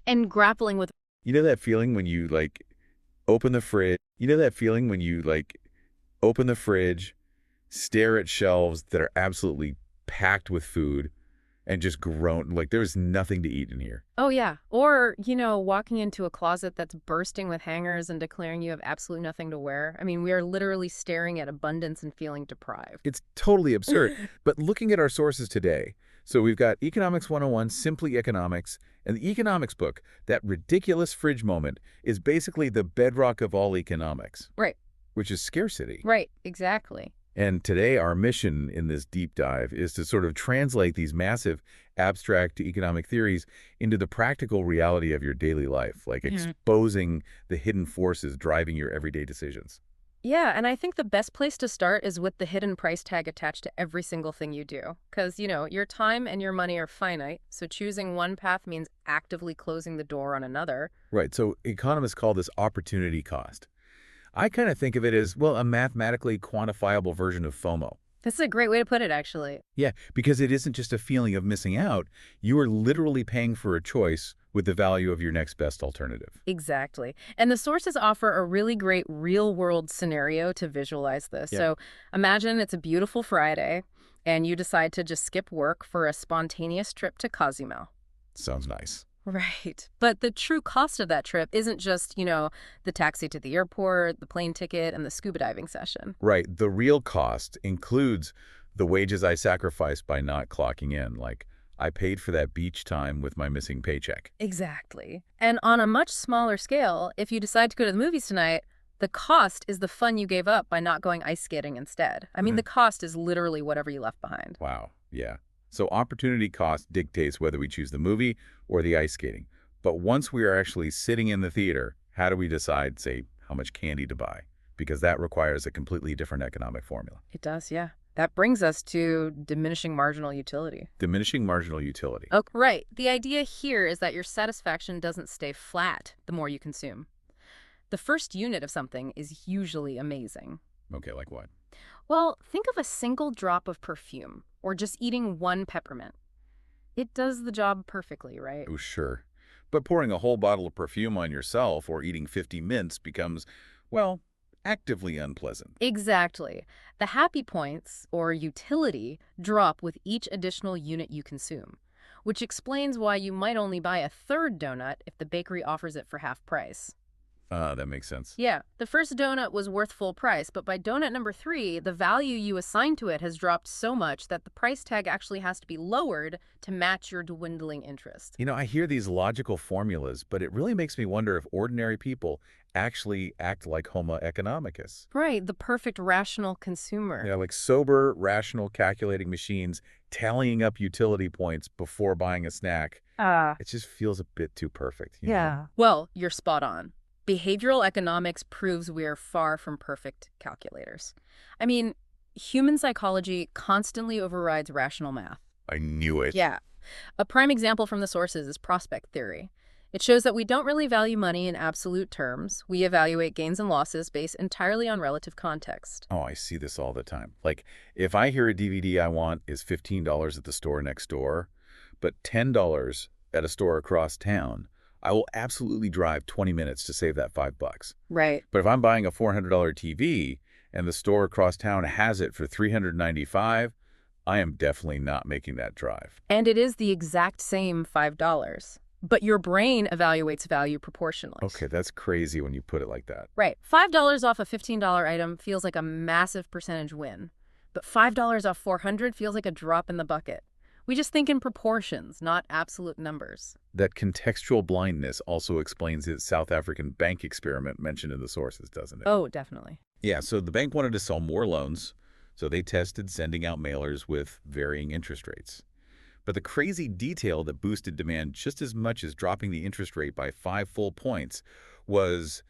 And grappling with You know that feeling when you open the fridge? You know that feeling when you open the fridge, stare at shelves that are absolutely packed with food and just groan like there's nothing to eat in here. Oh, yeah. Or, walking into a closet that's bursting with hangers and declaring you have absolutely nothing to wear. I mean, we are literally staring at abundance and feeling deprived. It's totally absurd. But looking at our sources today, so we've got Economics 101, Simply Economics, and the economics book, that ridiculous fridge moment is basically the bedrock of all economics, Right, which is scarcity. right, exactly. And today, our mission in this deep dive is to sort of translate these massive abstract economic theories into the practical reality of your daily life, like exposing the hidden forces driving your everyday decisions. Yeah, and I think the best place to start is with the hidden price tag attached to every single thing you do. Because, your time and your money are finite, so choosing one path means actively closing the door on another. Right, so economists call this opportunity cost. I kind of think of it as, well, a mathematically quantifiable version of FOMO. This is a great way to put it, actually. Yeah, because it isn't just a feeling of missing out. You are literally paying for a choice with the value of your next best alternative. Exactly. And the sources offer a really great real-world scenario to visualize this. Yeah, So imagine it's a beautiful Friday, and you decide to just skip work for a spontaneous trip to Cozumel. sounds nice. Right. But the true cost of that trip isn't just, the taxi to the airport, the plane ticket, and the scuba diving session. Right, the real cost includes the wages I sacrificed by not clocking in. Like, I paid for that beach time with my missing paycheck. Exactly. And on a much smaller scale, if you decide to go to the movies tonight, the cost is the fun you gave up by not going ice skating instead. I mean, the cost is literally whatever you left behind. Wow, yeah. So opportunity cost dictates whether we choose the movie or the ice skating. But once we are actually sitting in the theater, how do we decide, say, how much candy to buy? Because that requires a completely different economic formula. It does, yeah. That brings us to diminishing marginal utility. Diminishing marginal utility. Oh, right. The idea here is that your satisfaction doesn't stay flat the more you consume. The first unit of something is usually amazing. Okay, like what? Well, think of a single drop of perfume, or just eating one peppermint. It does the job perfectly, right? Oh, sure. But pouring a whole bottle of perfume on yourself or eating 50 mints becomes, well, actively unpleasant. Exactly. The happy points, or utility, drop with each additional unit you consume, which explains why you might only buy a third donut if the bakery offers it for half price. That makes sense. Yeah, the first donut was worth full price, but by donut number 3, the value you assign to it has dropped so much that the price tag actually has to be lowered to match your dwindling interest. You know, I hear these logical formulas, but it really makes me wonder if ordinary people actually act like Homo economicus. Right, the perfect rational consumer. Yeah, like sober, rational calculating machines tallying up utility points before buying a snack. It just feels a bit too perfect, you know? Yeah. Well, you're spot on. Behavioral economics proves we're far from perfect calculators. I mean, human psychology constantly overrides rational math. I knew it. Yeah. A prime example from the sources is prospect theory. It shows that we don't really value money in absolute terms. We evaluate gains and losses based entirely on relative context. Oh, I see this all the time. Like, if I hear a DVD I want is $15 at the store next door, but $10 at a store across town, I will absolutely drive 20 minutes to save that $5. Right. But if I'm buying a $400 TV and the store across town has it for $395, I am definitely not making that drive. And it is the exact same $5. But your brain evaluates value proportionally. Okay, that's crazy when you put it like that. Right. $5 off a $15 item feels like a massive percentage win. But $5 off 400 feels like a drop in the bucket. We just think in proportions, not absolute numbers. That contextual blindness also explains the South African bank experiment mentioned in the sources, doesn't it? Oh, definitely. Yeah, so the bank wanted to sell more loans, so they tested sending out mailers with varying interest rates. But the crazy detail that boosted demand just as much as dropping the interest rate by 5 full points was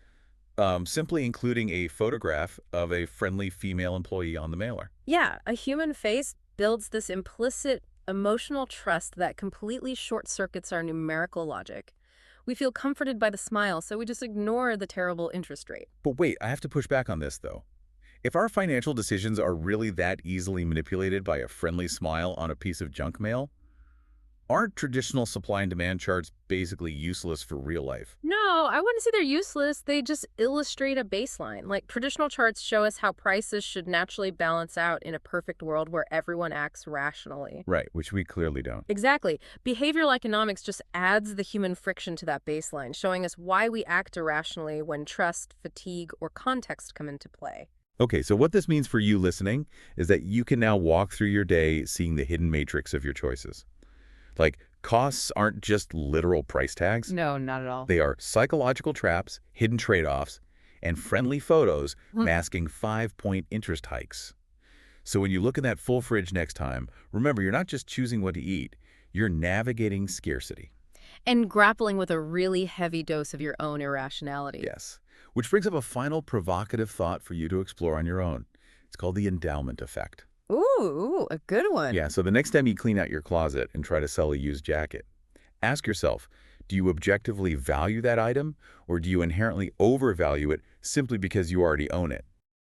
simply including a photograph of a friendly female employee on the mailer. Yeah, a human face builds this implicit emotional trust that completely short-circuits our numerical logic. We feel comforted by the smile, so we just ignore the terrible interest rate. But wait, I have to push back on this, though. If our financial decisions are really that easily manipulated by a friendly smile on a piece of junk mail, Aren't traditional supply and demand charts basically useless for real life? No, I wouldn't say they're useless. They just illustrate a baseline. Like traditional charts show us how prices should naturally balance out in a perfect world where everyone acts rationally. Right, which we clearly don't. Exactly. Behavioral economics just adds the human friction to that baseline, showing us why we act irrationally when trust, fatigue, or context come into play. Okay, so what this means for you listening is that you can now walk through your day seeing the hidden matrix of your choices. Like, costs aren't just literal price tags. No, not at all. They are psychological traps, hidden trade-offs, and friendly photos masking 5-point interest hikes. So when you look in that full fridge next time, remember you're not just choosing what to eat, you're navigating scarcity. And grappling with a really heavy dose of your own irrationality. Yes. Which brings up a final provocative thought for you to explore on your own. It's called the endowment effect. Ooh, a good one. Yeah, so the next time you clean out your closet and try to sell a used jacket, ask yourself, do you objectively value that item, or do you inherently overvalue it simply because you already own it?